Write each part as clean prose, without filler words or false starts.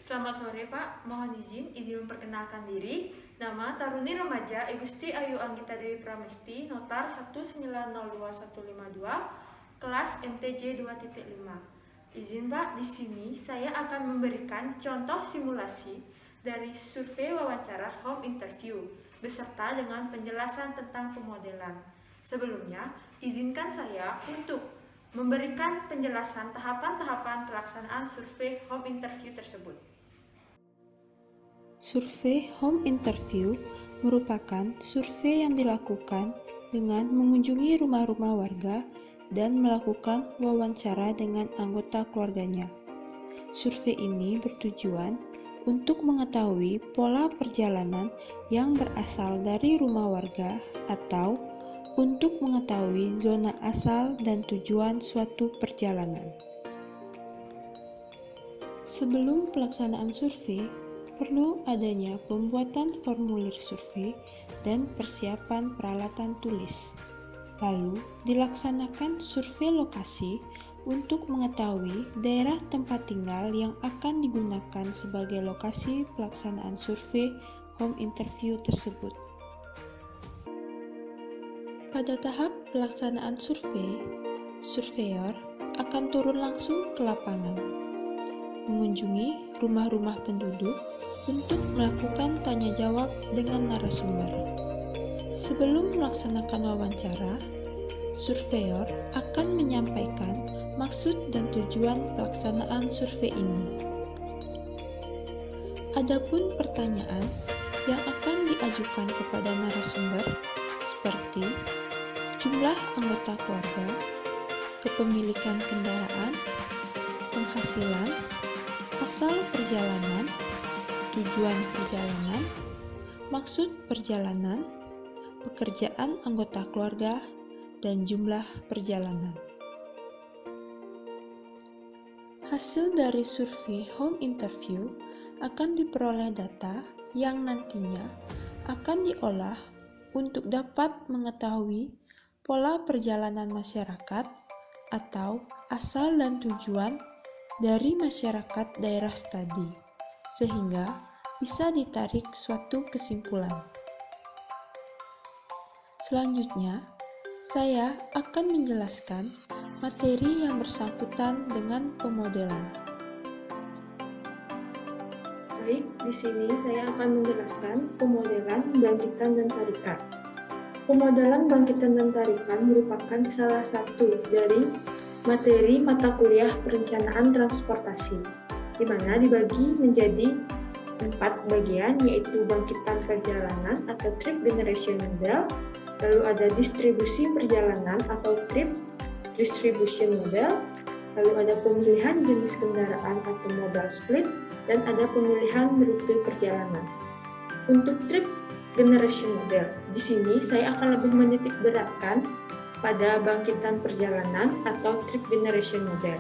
Selamat sore Pak, mohon izin memperkenalkan diri. Nama Taruni Remaja Igusti Ayu Anggita Dewi Pramesti, notar 1902152, kelas MTJ 2.5. Izin Pak, di sini saya akan memberikan contoh simulasi dari survei wawancara home interview beserta dengan penjelasan tentang pemodelan. Sebelumnya, izinkan saya untuk memberikan penjelasan tahapan-tahapan pelaksanaan survei home interview tersebut. Survei home interview merupakan survei yang dilakukan dengan mengunjungi rumah-rumah warga dan melakukan wawancara dengan anggota keluarganya. Survei ini bertujuan untuk mengetahui pola perjalanan yang berasal dari rumah warga atau untuk mengetahui zona asal dan tujuan suatu perjalanan. Sebelum pelaksanaan survei, perlu adanya pembuatan formulir survei dan persiapan peralatan tulis. Lalu, dilaksanakan survei lokasi untuk mengetahui daerah tempat tinggal yang akan digunakan sebagai lokasi pelaksanaan survei home interview tersebut. Pada tahap pelaksanaan survei, surveyor akan turun langsung ke lapangan, mengunjungi rumah-rumah penduduk untuk melakukan tanya jawab dengan narasumber. Sebelum melaksanakan wawancara, surveyor akan menyampaikan maksud dan tujuan pelaksanaan survei ini. Adapun pertanyaan yang akan diajukan kepada narasumber seperti jumlah anggota keluarga, kepemilikan kendaraan, penghasilan, asal perjalanan, tujuan perjalanan, maksud perjalanan, pekerjaan anggota keluarga, dan jumlah perjalanan. Hasil dari survei home interview akan diperoleh data yang nantinya akan diolah untuk dapat mengetahui pola perjalanan masyarakat atau asal dan tujuan dari masyarakat daerah studi, sehingga bisa ditarik suatu kesimpulan. Selanjutnya, saya akan menjelaskan materi yang bersangkutan dengan pemodelan. Baik, di sini saya akan menjelaskan pemodelan bangkitan dan tarikan. Pemodelan bangkitan dan tarikan merupakan salah satu dari materi mata kuliah perencanaan transportasi, di mana dibagi menjadi 4 bagian, yaitu bangkitan perjalanan atau trip generation model, lalu ada distribusi perjalanan atau trip distribution model, lalu ada pemilihan jenis kendaraan atau modal split, dan ada pemilihan rute perjalanan. Untuk trip generation model, di sini saya akan lebih menitik beratkan pada bangkitan perjalanan atau trip generation model.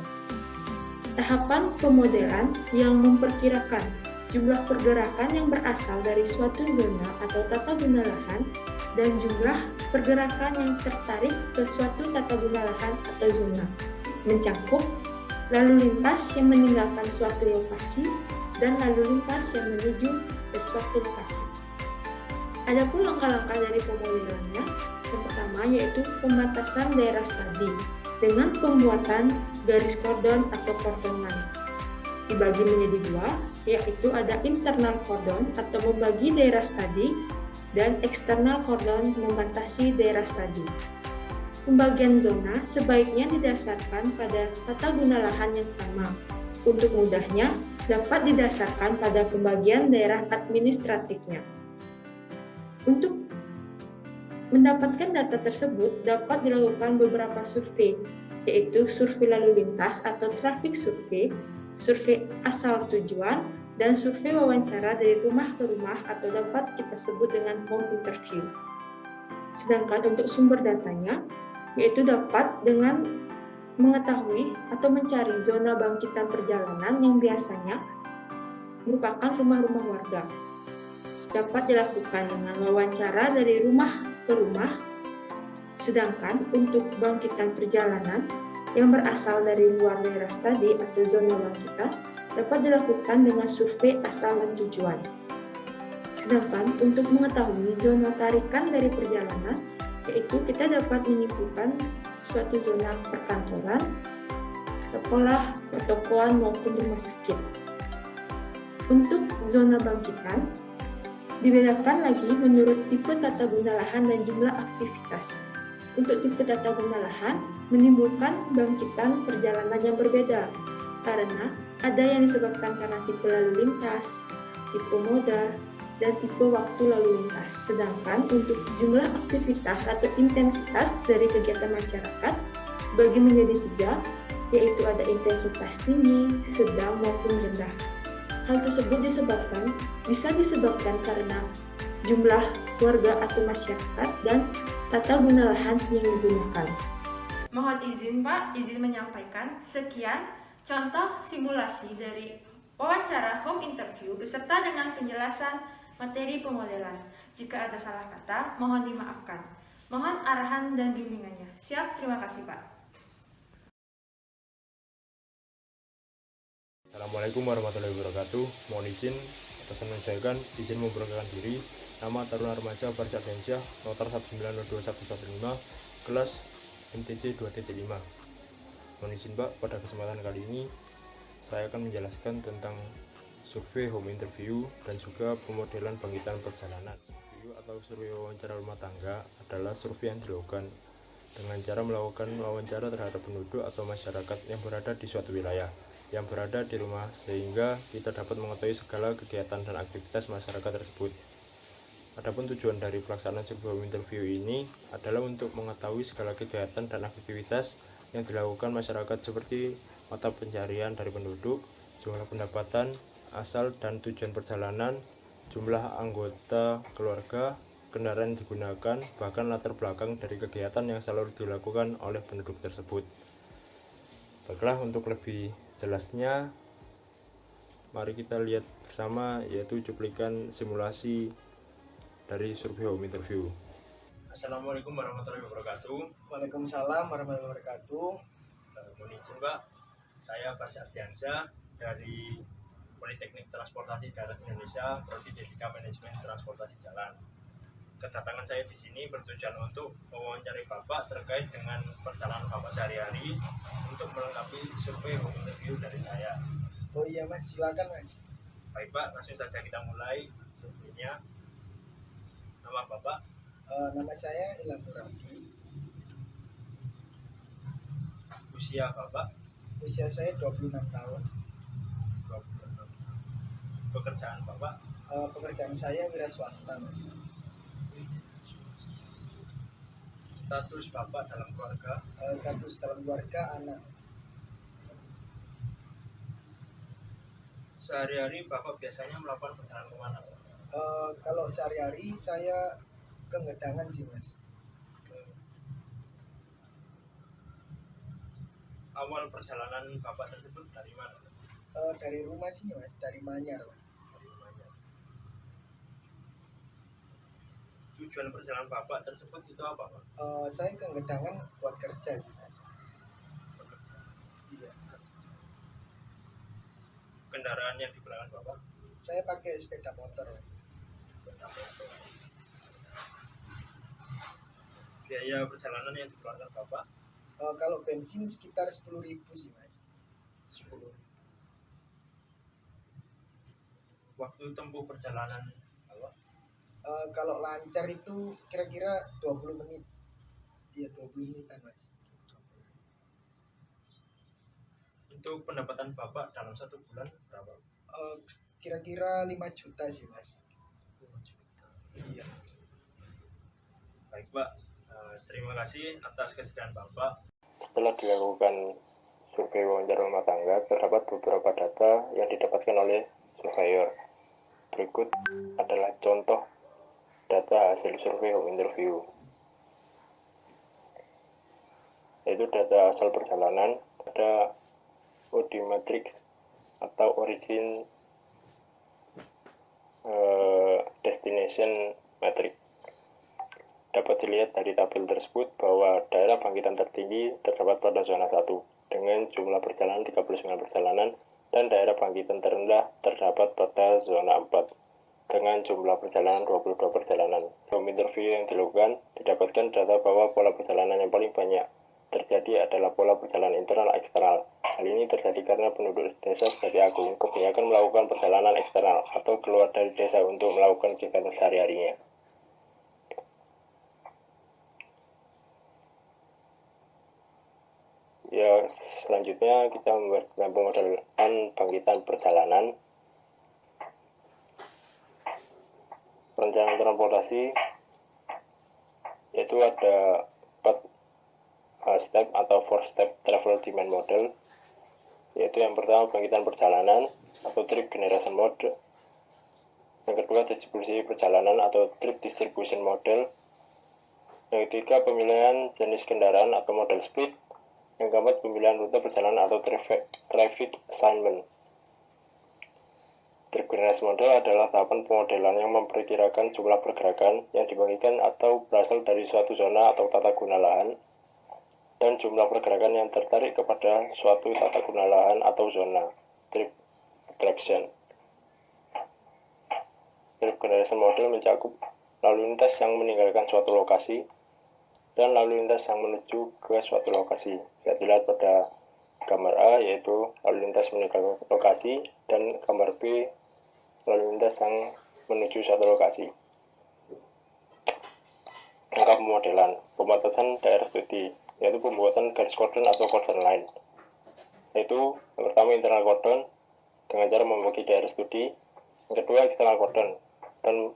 Tahapan pemodelan yang memperkirakan jumlah pergerakan yang berasal dari suatu zona atau tata guna lahan dan jumlah pergerakan yang tertarik ke suatu tata guna lahan atau zona, mencakup lalu lintas yang meninggalkan suatu lokasi dan lalu lintas yang menuju ke suatu lokasi. Adapun langkah-langkah dari pemodelannya, yang pertama yaitu pembatasan daerah studi dengan pembuatan garis kordon atau cordon line. Dibagi menjadi 2, yaitu ada internal cordon atau membagi daerah studi dan eksternal cordon membatasi daerah studi. Pembagian zona sebaiknya didasarkan pada tata guna lahan yang sama. Untuk mudahnya, dapat didasarkan pada pembagian daerah administratifnya. Untuk mendapatkan data tersebut dapat dilakukan beberapa survei, yaitu survei lalu lintas atau traffic survey, survei asal tujuan, dan survei wawancara dari rumah ke rumah atau dapat kita sebut dengan home interview. Sedangkan untuk sumber datanya, yaitu dapat dengan mengetahui atau mencari zona bangkitan perjalanan yang biasanya merupakan rumah-rumah warga. Dapat dilakukan dengan wawancara dari rumah ke rumah. Sedangkan untuk bangkitan perjalanan yang berasal dari luar daerah studi atau zona bangkitan dapat dilakukan dengan survei asal dan tujuan. Sedangkan untuk mengetahui zona tarikan dari perjalanan, yaitu kita dapat menyimpulkan suatu zona perkantoran, sekolah, pertokoan, maupun rumah sakit. Untuk zona bangkitan, dibedakan lagi menurut tipe tata guna lahan dan jumlah aktivitas. Untuk tipe tata guna lahan, menimbulkan bangkitan perjalanan yang berbeda, karena ada yang disebabkan karena tipe lalu lintas, tipe moda, dan tipe waktu lalu lintas. Sedangkan untuk jumlah aktivitas atau intensitas dari kegiatan masyarakat bagi menjadi 3, yaitu ada intensitas tinggi, sedang, maupun rendah. Hal tersebut bisa disebabkan karena jumlah warga atau masyarakat dan tata guna lahan yang digunakan. Mohon izin Pak, izin menyampaikan sekian contoh simulasi dari wawancara home interview beserta dengan penjelasan materi pemodelan. Jika ada salah kata, mohon dimaafkan. Mohon arahan dan bimbingannya. Siap, terima kasih Pak. Assalamualaikum warahmatullahi wabarakatuh. Mohon izin atas menyampaikan izin memperkenalkan diri. Nama Taruna Remaja Barca Densyah, notar 1921115, kelas MTC 2.5. Mohon izin Pak, pada kesempatan kali ini saya akan menjelaskan tentang survei home interview dan juga pemodelan bangkitan perjalanan. Atau survei wawancara rumah tangga adalah survei yang dilakukan dengan cara melakukan wawancara terhadap penduduk atau masyarakat yang berada di suatu wilayah, yang berada di rumah, sehingga kita dapat mengetahui segala kegiatan dan aktivitas masyarakat tersebut. Adapun tujuan dari pelaksanaan sebuah interview ini adalah untuk mengetahui segala kegiatan dan aktivitas yang dilakukan masyarakat seperti mata pencarian dari penduduk, jumlah pendapatan, asal dan tujuan perjalanan, jumlah anggota keluarga, kendaraan yang digunakan, bahkan latar belakang dari kegiatan yang selalu dilakukan oleh penduduk tersebut. Baiklah, untuk lebih jelasnya, mari kita lihat bersama, yaitu cuplikan simulasi dari survei home interview. Assalamualaikum warahmatullahi wabarakatuh. Waalaikumsalam warahmatullahi wabarakatuh. Mohon izin Pak, saya Farsy Ardiansyah dari Politeknik Transportasi Darat Indonesia, Prodi D3 Manajemen Transportasi Jalan. Kedatangan saya di sini bertujuan untuk mewawancarai Bapak terkait dengan perjalanan Bapak sehari-hari untuk melengkapi survei home interview dari saya. Oh iya Mas, silakan Mas. Baik Pak, langsung saja kita mulai surveinya. Nama Bapak? Nama saya Ilham Nuradi. Usia Bapak? Usia saya 26 tahun. 26. Pekerjaan Bapak? Pekerjaan saya wira swasta. Status Bapak dalam keluarga? Status dalam keluarga anak. Sehari-hari Bapak biasanya melakukan perjalanan kemana? Kalau sehari-hari saya ke Ngedangan sih Mas. Awal perjalanan Bapak tersebut dari mana? Dari rumah sini Mas, dari Manyar Mas. Dari Manyar. Tujuan perjalanan Bapak tersebut itu apa Pak? Saya ke Ngedangan buat kerja sih Mas. Bekerja. Iya. Kendaraan yang digunakan Bapak? Saya pakai sepeda motor. Sepeda motor. Biaya perjalanan yang dikeluarkan Bapak? Kalau bensin sekitar 10.000 sih Mas. 10. Waktu tempuh perjalanan Bapak? Kalau lancar itu kira-kira 20 menit. Iya, 20 menitan Mas. Untuk pendapatan Bapak dalam 1 bulan berapa? Kira-kira 5 juta sih Mas. 5 juta. Iya. Baik Pak, terima kasih atas kesediaan Bapak. Setelah dilakukan survei wawancara rumah tangga, terdapat beberapa data yang didapatkan oleh surveyor. Berikut adalah contoh data hasil survei home interview, yaitu data asal perjalanan, ada OD matrix atau origin destination matrix. Dapat dilihat dari tabel tersebut bahwa daerah bangkitan tertinggi terdapat pada zona 1 dengan jumlah perjalanan 39 perjalanan dan daerah bangkitan terendah terdapat pada zona 4 dengan jumlah perjalanan 22 perjalanan. Home interview yang dilakukan didapatkan data bahwa pola perjalanan yang paling banyak terjadi adalah pola perjalanan internal eksternal. Hal ini terjadi karena penduduk desa Sejati Agung kebanyakan melakukan perjalanan eksternal atau keluar dari desa untuk melakukan kegiatan sehari-harinya. Ya, selanjutnya kita membahas tentang pemodelan bangkitan perjalanan. Perencanaan transportasi yaitu ada 4 step atau 4 step travel demand model, yaitu yang pertama bangkitan perjalanan atau trip generation model, yang kedua distribusi perjalanan atau trip distribution model, yang ketiga pemilihan jenis kendaraan atau model split, yang keempat pemilihan rute perjalanan atau traffic assignment. Trip generation model adalah tahapan pemodelan yang memperkirakan jumlah pergerakan yang dibagikan atau berasal dari suatu zona atau tata guna lahan dan jumlah pergerakan yang tertarik kepada suatu tata guna lahan atau zona. Trip attraction. Trip generation model mencakup lalu lintas yang meninggalkan suatu lokasi dan lalu lintas yang menuju ke suatu lokasi. Bisa dilihat pada gambar A, yaitu lalu lintas meninggalkan lokasi, dan gambar B, lalu lintas yang menuju suatu lokasi. Langkah pemodelan, pembatasan daerah studi, yaitu pembuatan garis cordon atau cordon line. Yaitu yang pertama internal cordon dengan cara membagi daerah studi, yang kedua eksternal cordon dan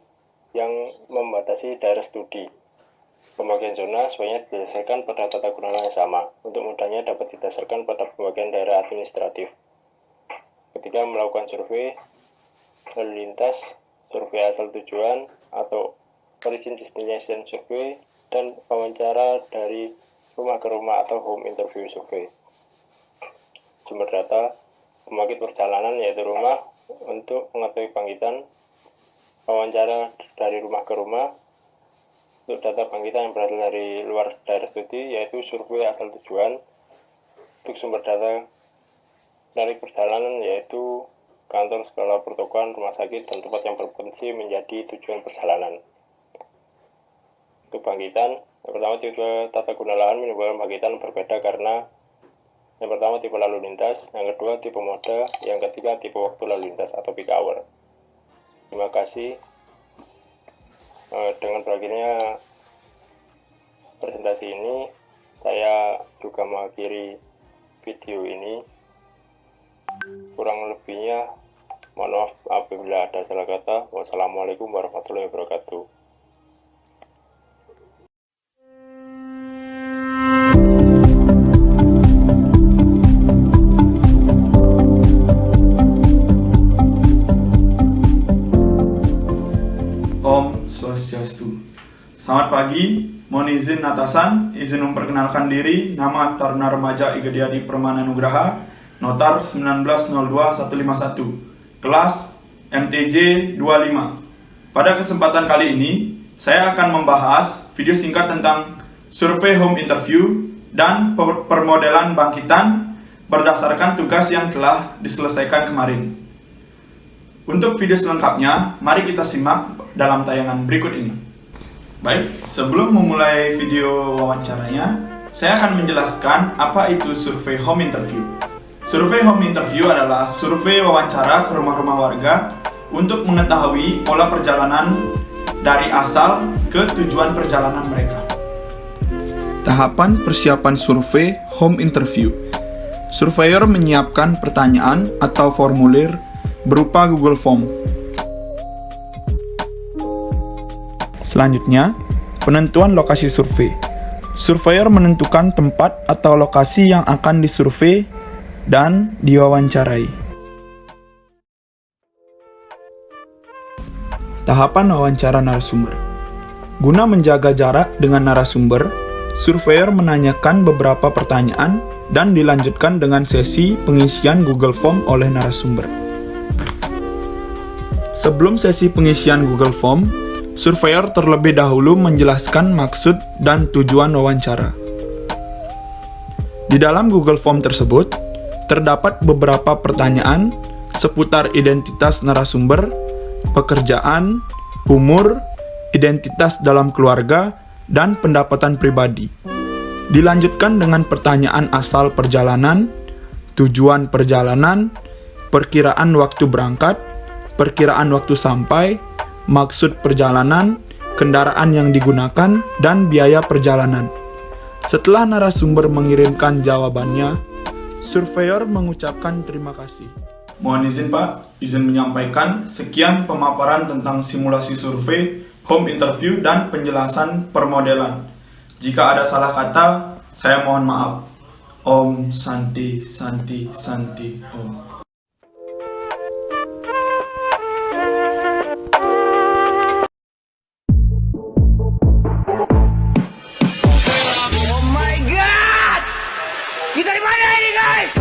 yang membatasi daerah studi. Pembagian zona sebaiknya didasarkan pada tata guna lahan yang sama. Untuk mudahnya dapat didasarkan pada pembagian daerah administratif. Ketika melakukan survei lalu lintas, survei asal tujuan atau origin destination survei, dan wawancara dari rumah ke rumah atau home interview survei. Sumber data pembangkit perjalanan yaitu rumah untuk mengetahui bangkitan, wawancara dari rumah ke rumah. Untuk data bangkitan yang berasal dari luar daerah studi yaitu survei asal tujuan. Untuk sumber data dari perjalanan yaitu kantor, sekolah, pertokohan, rumah sakit, dan tempat yang berpotensi menjadi tujuan perjalanan. Untuk bangkitan, yang pertama tipe tata guna lahan menimbulkan bangkitan berbeda karena yang pertama tipe lalu lintas, yang kedua tipe mode, yang ketiga tipe waktu lalu lintas atau peak hour. Terima kasih. Dengan berakhirnya presentasi ini, saya juga mengakhiri video ini. Kurang lebihnya mohon maaf apabila ada salah kata. Wassalamualaikum warahmatullahi wabarakatuh. Om Swastiastu. Selamat pagi, mohon izin atasan, izin memperkenalkan diri. Nama Taruna Remaja Igadiadi Permana Nugraha, Notar 1902-151, kelas MTJ 25. Pada kesempatan kali ini, saya akan membahas video singkat tentang survei home interview dan permodelan bangkitan berdasarkan tugas yang telah diselesaikan kemarin. Untuk video selengkapnya, mari kita simak dalam tayangan berikut ini. Baik, sebelum memulai video wawancaranya, saya akan menjelaskan apa itu survei home interview. Survei home interview adalah survei wawancara ke rumah-rumah warga untuk mengetahui pola perjalanan dari asal ke tujuan perjalanan mereka. Tahapan persiapan survei home interview. Surveyor menyiapkan pertanyaan atau formulir berupa Google Form. Selanjutnya, penentuan lokasi survei. Surveyor menentukan tempat atau lokasi yang akan disurvei dan diwawancarai. Tahapan wawancara narasumber. Guna menjaga jarak dengan narasumber, surveyor menanyakan beberapa pertanyaan dan dilanjutkan dengan sesi pengisian Google Form oleh narasumber. Sebelum sesi pengisian Google Form, surveyor terlebih dahulu menjelaskan maksud dan tujuan wawancara. Di dalam Google Form tersebut, terdapat beberapa pertanyaan seputar identitas narasumber, pekerjaan, umur, identitas dalam keluarga, dan pendapatan pribadi. Dilanjutkan dengan pertanyaan asal perjalanan, tujuan perjalanan, perkiraan waktu berangkat, perkiraan waktu sampai, maksud perjalanan, kendaraan yang digunakan, dan biaya perjalanan. Setelah narasumber mengirimkan jawabannya, surveyor mengucapkan terima kasih. Mohon izin Pak, izin menyampaikan sekian pemaparan tentang simulasi survei, home interview, dan penjelasan permodelan. Jika ada salah kata, saya mohon maaf. Om Santi Santi Santi Om. Kita di mana ini guys?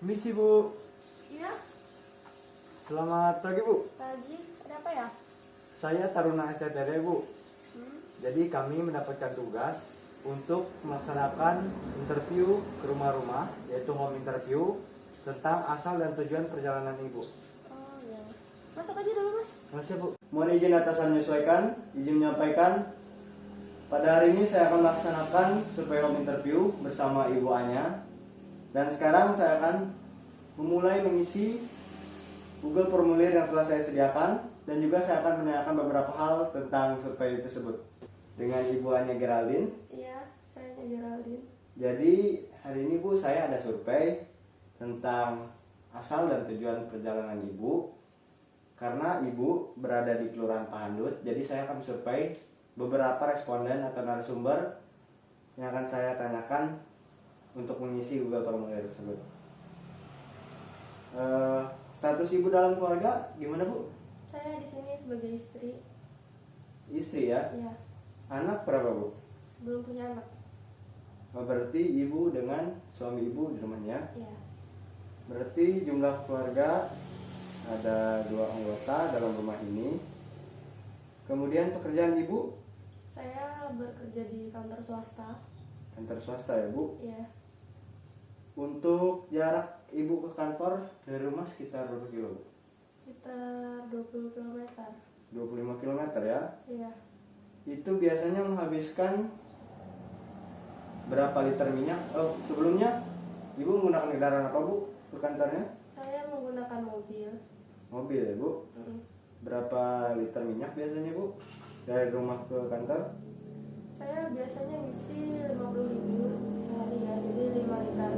Misi Bu. Iya, Selamat pagi Bu. pagi. Ada apa ya? Saya Taruna STTD Bu. Jadi kami mendapatkan tugas untuk melaksanakan interview ke rumah-rumah, yaitu home interview tentang asal dan tujuan perjalanan Ibu. Oh ya. Masuk aja dulu mas. Makasih Bu. Mohon izin atasan menyesuaikan, izin menyampaikan. Pada hari ini saya akan melaksanakan survei home interview bersama Ibu Anya. Dan sekarang saya akan memulai mengisi Google formulir yang telah saya sediakan, dan juga saya akan menanyakan beberapa hal tentang survei tersebut dengan Ibu Anya Geraldine. Iya, saya Geraldine. Jadi hari ini Bu, saya ada survei tentang asal dan tujuan perjalanan Ibu. Karena Ibu berada di Kelurahan Pahandut, jadi saya akan survei beberapa responden atau narasumber yang akan saya tanyakan untuk mengisi Google formulir tersebut. Status Ibu dalam keluarga gimana Bu? Saya di sini sebagai istri. Istri ya? Iya, Anak berapa Bu? belum punya anak. Oh, berarti Ibu dengan suami Ibu di rumahnya. Iya. Berarti jumlah keluarga ada 2 anggota dalam rumah ini. Kemudian pekerjaan Ibu? Saya bekerja di kantor swasta. Kantor swasta ya Bu? Iya. Untuk jarak Ibu ke kantor dari rumah sekitar berapa kilo Bu? Sekitar 20 km. 25 km ya? Iya. Itu biasanya menghabiskan berapa liter minyak? Oh, sebelumnya Ibu menggunakan kendaraan apa Bu ke kantornya? Saya menggunakan mobil. Mobil ya Bu? Berapa liter minyak biasanya Bu dari rumah ke kantor? Saya biasanya ngisi 50.000 sehari ya, jadi 5 liter.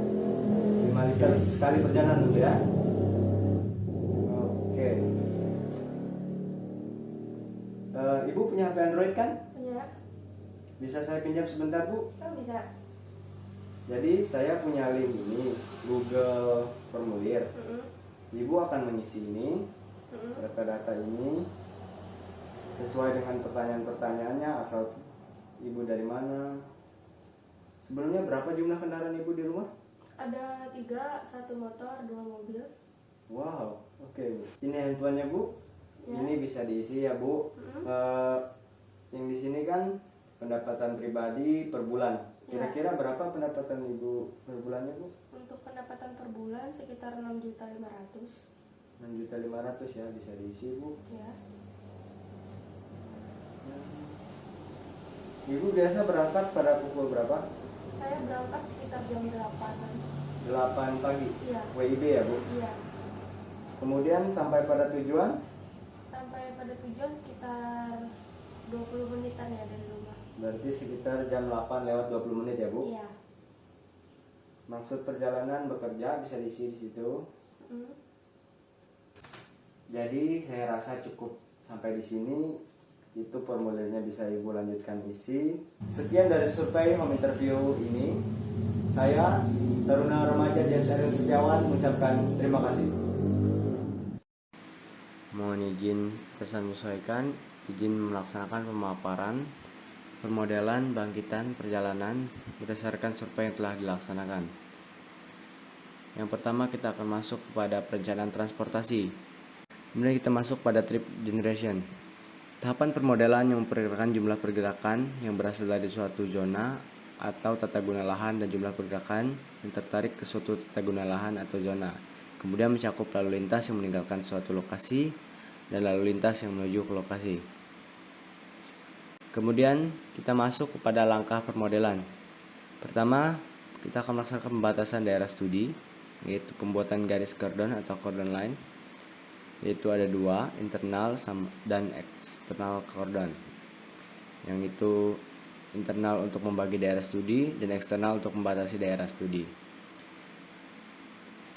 5 liter sekali perjalanan Bu ya? Oke. Ibu punya HP Android kan? Punya? Bisa saya pinjam sebentar Bu? Oh bisa. Jadi saya punya link ini, Google formulir. Ibu akan mengisi ini, data-data ini sesuai dengan pertanyaan-pertanyaannya, asal Ibu dari mana. Sebelumnya berapa jumlah kendaraan Ibu di rumah? Ada 3, 1 motor, 2 mobil. Wow, oke Bu. Ini handphonenya Bu. Ya. Ini bisa diisi ya Bu. Yang di sini kan pendapatan pribadi per bulan. Ya. Kira-kira berapa pendapatan Ibu per bulannya Bu? Untuk pendapatan per bulan sekitar 6.500.000. 6.500.000 ya, bisa diisi Bu. Ya. Ibu biasa berangkat pada pukul berapa? Saya berangkat sekitar jam 8-an. 8 pagi. Iya. WIB ya Bu. Iya. Kemudian sampai pada tujuan Sampai pada tujuan sekitar 20 menitan ya dari rumah. berarti sekitar jam 8 lewat 20 menit ya Bu. Iya. Maksud perjalanan bekerja bisa diisi di situ. Jadi saya rasa cukup sampai di sini. Itu formulirnya bisa Ibu lanjutkan isi. Sekian dari survei home interview ini. Saya Taruna Remaja James Aaron Setiawan mengucapkan terima kasih. Mohon izin atasan menyesuaikan, izin melaksanakan pemaparan permodelan bangkitan perjalanan berdasarkan survei yang telah dilaksanakan. Yang pertama kita akan masuk kepada perencanaan transportasi. Kemudian kita masuk pada trip generation. Tahapan permodelan yang memperkirakan jumlah pergerakan yang berasal dari suatu zona atau tata guna lahan dan jumlah pergerakan yang tertarik ke suatu tata guna lahan atau zona. Kemudian mencakup lalu lintas yang meninggalkan suatu lokasi dan lalu lintas yang menuju ke lokasi. Kemudian kita masuk kepada langkah permodelan. Pertama, kita akan melaksanakan pembatasan daerah studi, yaitu pembuatan garis kordon atau cordon line, yaitu ada dua, internal dan eksternal cordon. Yang itu internal untuk membagi daerah studi dan eksternal untuk membatasi daerah studi.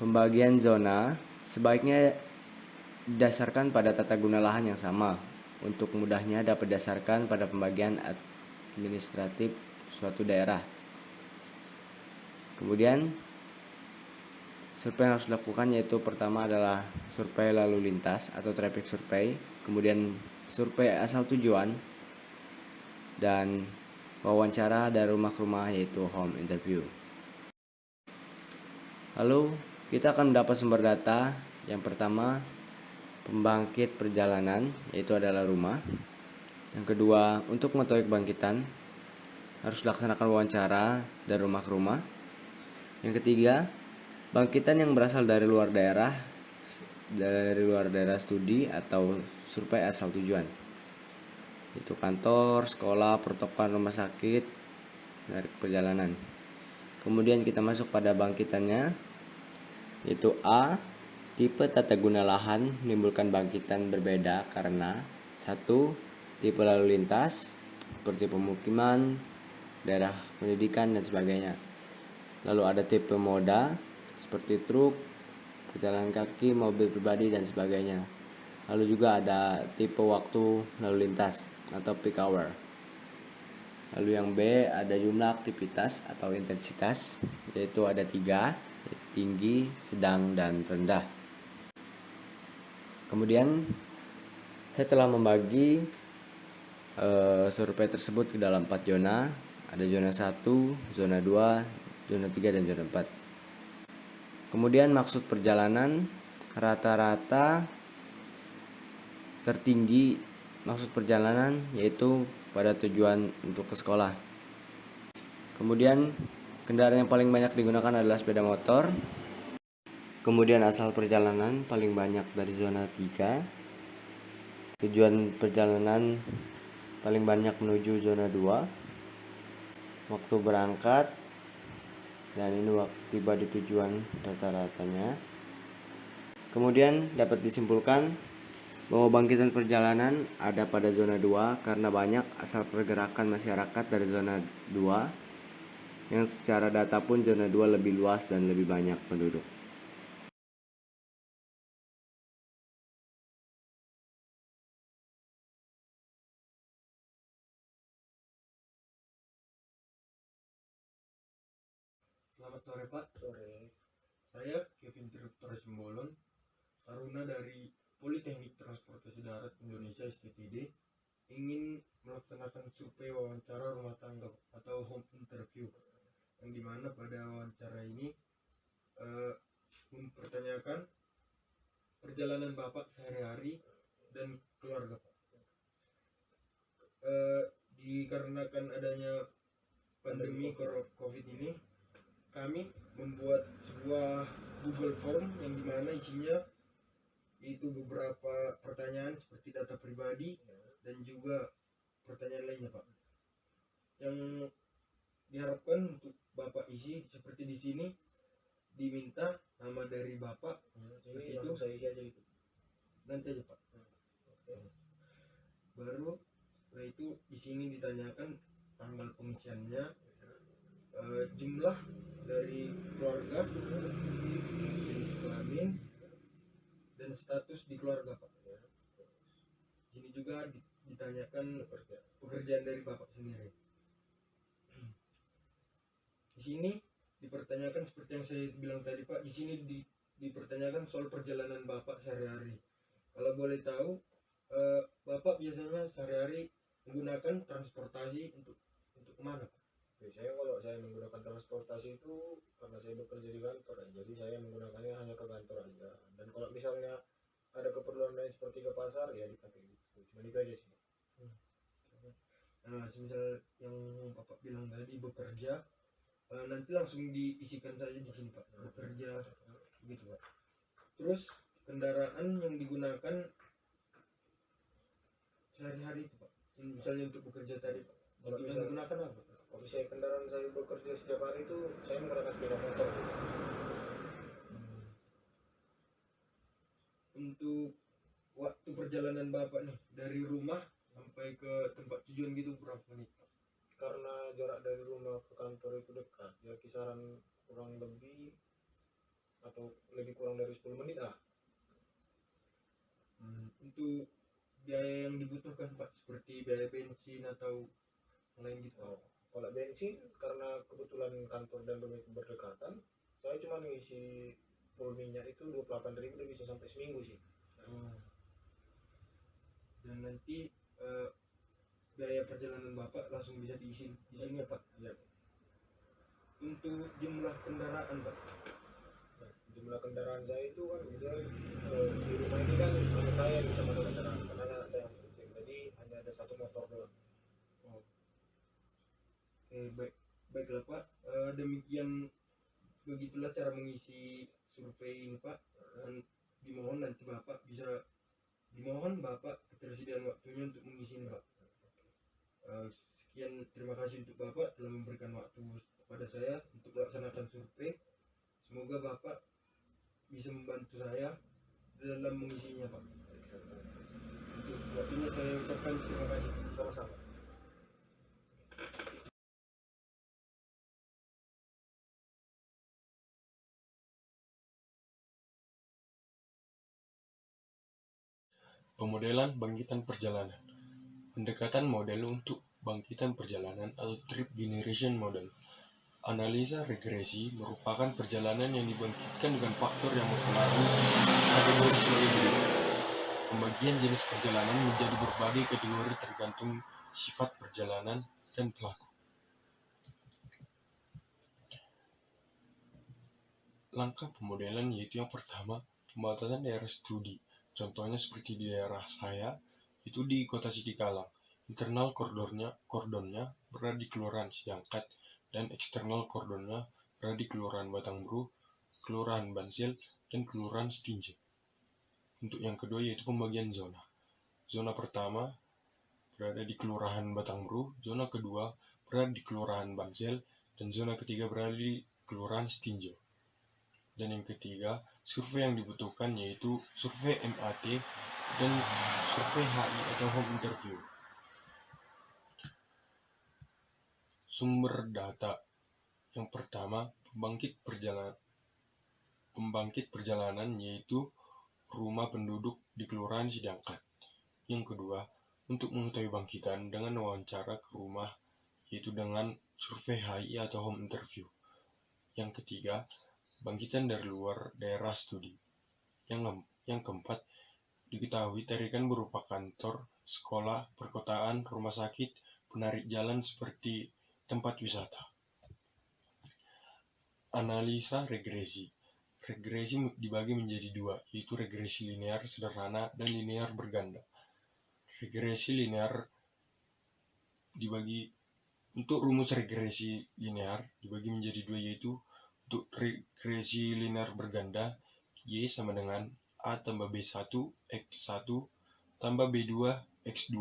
Pembagian zona sebaiknya didasarkan pada tata guna lahan yang sama. Untuk mudahnya dapat didasarkan pada pembagian administratif suatu daerah. Kemudian survei yang harus dilakukan yaitu pertama adalah survei lalu lintas atau traffic survey, kemudian survei asal tujuan, dan wawancara dari rumah ke rumah yaitu home interview. Lalu kita akan mendapat sumber data. Yang pertama, pembangkit perjalanan yaitu adalah rumah. Yang kedua, untuk mengetahui kebangkitan harus dilaksanakan wawancara dari rumah ke rumah. Yang ketiga, bangkitan yang berasal dari luar daerah studi atau survei asal tujuan, itu kantor, sekolah, pertokohan, rumah sakit, dari perjalanan. Kemudian kita masuk pada bangkitannya, yaitu A, tipe tata guna lahan menimbulkan bangkitan berbeda karena 1. Tipe lalu lintas seperti pemukiman, daerah pendidikan dan sebagainya. Lalu ada tipe moda seperti truk, pejalan kaki, mobil pribadi dan sebagainya. Lalu juga ada tipe waktu lalu lintas atau peak hour. Lalu yang B ada jumlah aktivitas atau intensitas, yaitu ada 3, tinggi, sedang, dan rendah. Kemudian saya telah membagi survei tersebut ke dalam 4 zona. Ada zona 1, zona 2, zona 3, dan zona 4. Kemudian maksud perjalanan rata-rata tertinggi maksud perjalanan yaitu pada tujuan untuk ke sekolah. Kemudian kendaraan yang paling banyak digunakan adalah sepeda motor. Kemudian asal perjalanan paling banyak dari zona 3. Tujuan perjalanan paling banyak menuju zona 2. Waktu berangkat, dan ini waktu tiba di tujuan rata-ratanya. Kemudian dapat disimpulkan bahwa bangkitan perjalanan ada pada zona 2 karena banyak asal pergerakan masyarakat dari zona 2, yang secara data pun zona 2 lebih luas dan lebih banyak penduduk. Selamat sore Pak. Sore. Saya Kevin Triptor Simbolon, Taruna dari Politeknik Transportasi Darat Indonesia STTD, ingin melaksanakan survei wawancara rumah tangga atau home interview, yang dimana pada wawancara ini mempertanyakan perjalanan Bapak sehari-hari dan keluarga Pak. Dikarenakan adanya pandemi COVID ini, kami membuat sebuah Google Form yang dimana isinya itu beberapa pertanyaan seperti data pribadi dan juga pertanyaan lainnya Pak, yang diharapkan untuk Bapak isi seperti di sini. Diminta nama dari Bapak, seperti itu saya isi aja gitu nanti aja Pak. Baru setelah itu di sini ditanyakan tanggal pengisiannya, jumlah dari keluarga, jenis kelamin, dan status di keluarga Pak. Di sini juga ditanyakan pekerjaan dari Bapak sendiri. Di sini dipertanyakan seperti yang saya bilang tadi Pak. Di sini dipertanyakan soal perjalanan Bapak sehari-hari. Kalau boleh tahu, Bapak biasanya sehari-hari menggunakan transportasi untuk kemana Pak? Biasanya kalau saya menggunakan transportasi itu karena saya bekerja di kantor, jadi saya menggunakannya hanya ke kantor aja. Dan kalau misalnya ada keperluan lain seperti ke pasar ya dipakai gitu. Cuma itu aja sih. Nah, semisal yang Bapak bilang tadi bekerja, nanti langsung diisikan saja di sini Pak, bekerja gitu Pak. Terus kendaraan yang digunakan sehari-hari itu Pak, misalnya untuk bekerja tadi Pak, Kalau yang misalnya- digunakan apa Pak? Kalau misalnya kendaraan saya bekerja setiap hari itu saya menggunakan sepeda motor. Untuk waktu perjalanan Bapak nih dari rumah sampai ke tempat tujuan gitu berapa menit Pak? Karena jarak dari rumah ke kantor itu dekat, ya kisaran kurang lebih atau lebih kurang dari 10 menit lah. Untuk biaya yang dibutuhkan Pak, seperti biaya bensin atau yang lain gitu Pak? Kalau bensin, karena kebetulan kantor dan rumah itu berdekatan, saya cuma ngisi full minyak itu 28.000 udah bisa sampai seminggu sih. Dan nanti biaya perjalanan Bapak langsung bisa diisi di sini ya Pak? Ya. Untuk jumlah kendaraan Pak, Jumlah kendaraan saya itu kan dia di rumah ini kan hanya saya yang bisa pakai kendaraan karena anak saya masing-masing, jadi hanya ada satu motor doang. Baiklah Pak. Demikian begitulah cara mengisi survei ini Pak. Dan dimohon Bapak ketersediaan waktunya untuk mengisi ini Pak. Sekian, terima kasih untuk Bapak telah memberikan waktu kepada saya untuk melaksanakan survei. Semoga Bapak bisa membantu saya dalam mengisinya Pak. Untuk waktunya saya ucapkan terima kasih. Sama-sama. Pemodelan bangkitan perjalanan. Pendekatan model untuk bangkitan perjalanan atau trip generation model. Analisa regresi merupakan perjalanan yang dibangkitkan dengan faktor yang mempengaruhi kategorisme ini. Pembagian jenis perjalanan menjadi berbagai kategori tergantung sifat perjalanan dan pelaku. Langkah pemodelan yaitu yang pertama, pembatasan daerah studi. Contohnya seperti di daerah saya, itu di kota Sidikalang. Internal kordonnya berada di Kelurahan Sidangkat, dan eksternal kordonnya berada di Kelurahan Batangburu, Kelurahan Bansil, dan Kelurahan Setinjo. Untuk yang kedua yaitu pembagian zona. Zona pertama berada di Kelurahan Batangburu, zona kedua berada di Kelurahan Bansil, dan zona ketiga berada di Kelurahan Setinjo. Dan yang ketiga, survei yang dibutuhkan yaitu survei MAT dan survei HI atau home interview. Sumber data. Yang pertama, pembangkit perjalanan yaitu rumah penduduk di Kelurahan Sidangkat. Yang kedua, untuk mengetahui bangkitan dengan wawancara ke rumah yaitu dengan survei HI atau home interview. Yang ketiga, bangkitan dari luar daerah studi. Yang keempat, diketahui tarikan berupa kantor, sekolah, perkotaan, rumah sakit, penarik jalan seperti tempat wisata. Analisa regresi. Regresi dibagi menjadi dua, yaitu regresi linear sederhana dan linear berganda. Regresi linear untuk rumus regresi linear dibagi menjadi dua, yaitu untuk regresi linear berganda, Y sama dengan A tambah B1 X1 tambah B2 X2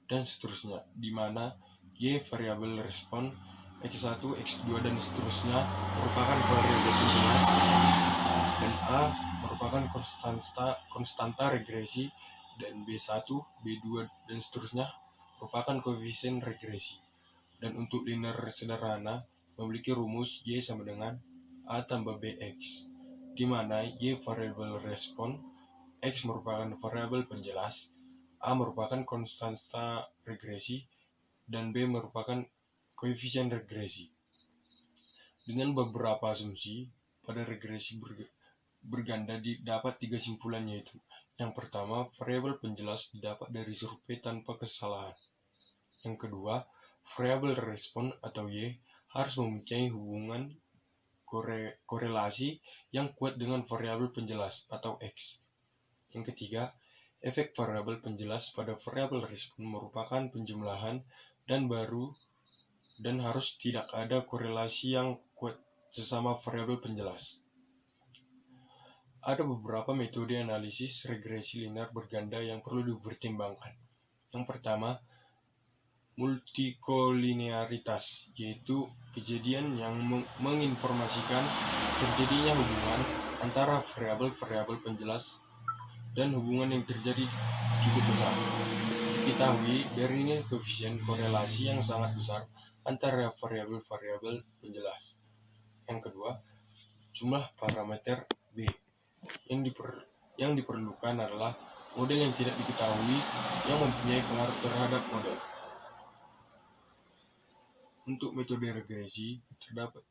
dan seterusnya, di mana Y variabel respon, X1, X2 dan seterusnya merupakan variabel penjelas, dan A merupakan konstanta regresi, dan B1, B2 dan seterusnya merupakan koefisien regresi. Dan untuk linear sederhana memiliki rumus Y sama dengan A tambah BX, di mana Y variabel respon, X merupakan variabel penjelas, A merupakan konstanta regresi, dan B merupakan koefisien regresi. Dengan beberapa asumsi, pada regresi berganda didapat tiga simpulan, yaitu yang pertama, variabel penjelas didapat dari survei tanpa kesalahan. Yang kedua, variabel respon atau Y harus mempunyai hubungan korelasi yang kuat dengan variabel penjelas atau X. Yang ketiga, efek variabel penjelas pada variabel respon merupakan penjumlahan dan harus tidak ada korelasi yang kuat sesama variabel penjelas. Ada beberapa metode analisis regresi linear berganda yang perlu dipertimbangkan. Yang pertama, multikolinearitas, yaitu kejadian yang menginformasikan terjadinya hubungan antara variabel-variabel penjelas dan hubungan yang terjadi cukup besar. Diketahui dari nilai koefisien korelasi yang sangat besar antara variabel-variabel penjelas. Yang kedua, jumlah parameter B. Yang diperlukan adalah model yang tidak diketahui yang mempunyai pengaruh terhadap model. Untuk metode regresi, terdapat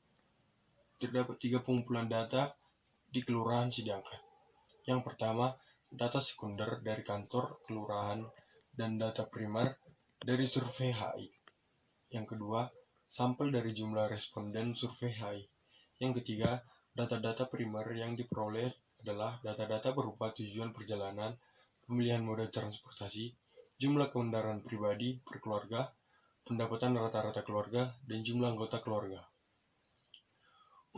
3 pengumpulan data di Kelurahan Sidangkat. Yang pertama, data sekunder dari kantor kelurahan dan data primer dari survei HI. Yang kedua, sampel dari jumlah responden survei HI. Yang ketiga, data-data primer yang diperoleh adalah data-data berupa tujuan perjalanan, pemilihan moda transportasi, jumlah kendaraan pribadi per keluarga, pendapatan rata-rata keluarga, dan jumlah anggota keluarga.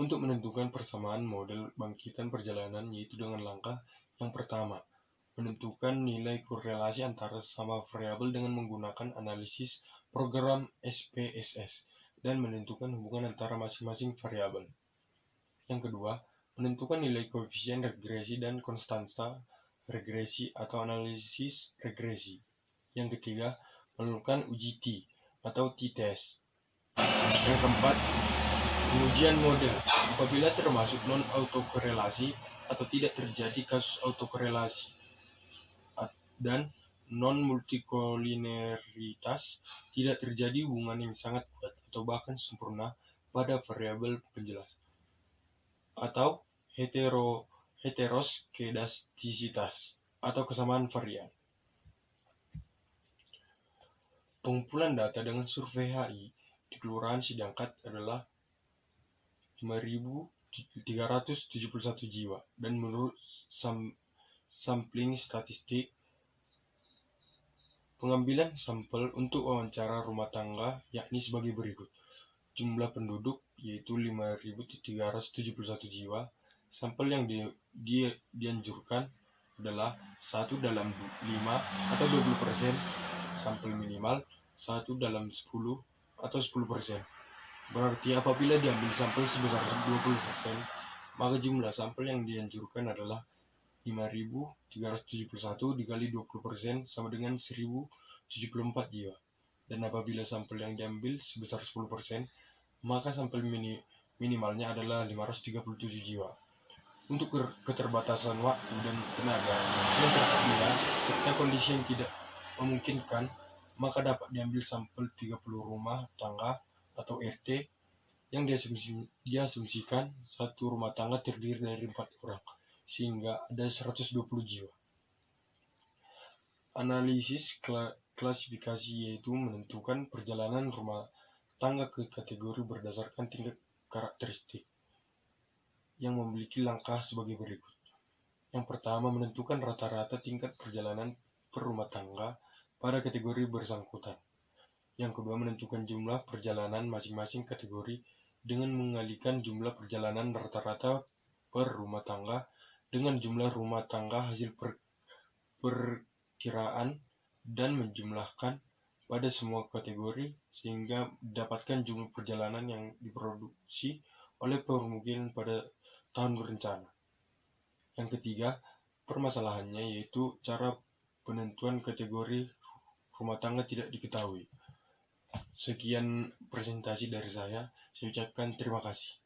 Untuk menentukan persamaan model bangkitan perjalanan yaitu dengan langkah yang pertama, menentukan nilai korelasi antara sesama variabel dengan menggunakan analisis program SPSS dan menentukan hubungan antara masing-masing variabel. Yang kedua, menentukan nilai koefisien regresi dan konstanta regresi atau analisis regresi. Yang ketiga, melakukan uji T atau t-test. Yang keempat, pengujian model apabila termasuk non-autokorelasi atau tidak terjadi kasus autokorelasi dan non-multikolinearitas, tidak terjadi hubungan yang sangat kuat atau bahkan sempurna pada variabel penjelas, atau heteroskedastisitas atau kesamaan varian. Pengumpulan data dengan survei HI di Kelurahan Sidangkat adalah 5.371 jiwa dan menurut sampling statistik, pengambilan sampel untuk wawancara rumah tangga yakni sebagai berikut. Jumlah penduduk yaitu 5.371 jiwa. Sampel yang dianjurkan adalah 1 dalam 5 atau 20%, sampel minimal 1 dalam 10 atau 10%. Berarti apabila diambil sampel sebesar 20%, maka jumlah sampel yang dianjurkan adalah 5.371 dikali 20% sama dengan 1.074 jiwa. Dan apabila sampel yang diambil sebesar 10%, maka sampel minimalnya adalah 537 jiwa. Untuk keterbatasan waktu dan tenaga yang tersedia serta kondisi yang tidak memungkinkan, maka dapat diambil sampel 30 rumah tangga atau RT yang diasumsikan satu rumah tangga terdiri dari 4 orang, sehingga ada 120 jiwa. Analisis klasifikasi yaitu menentukan perjalanan rumah tangga ke kategori berdasarkan tingkat karakteristik yang memiliki langkah sebagai berikut. Yang pertama, menentukan rata-rata tingkat perjalanan per rumah tangga pada kategori bersangkutan. Yang kedua, menentukan jumlah perjalanan masing-masing kategori dengan mengalikan jumlah perjalanan rata-rata per rumah tangga dengan jumlah rumah tangga hasil perkiraan dan menjumlahkan pada semua kategori sehingga mendapatkan jumlah perjalanan yang diproduksi oleh permukiman pada tahun berencana. Yang ketiga, permasalahannya yaitu cara penentuan kategori rumah tangga tidak diketahui. Sekian presentasi dari saya ucapkan terima kasih.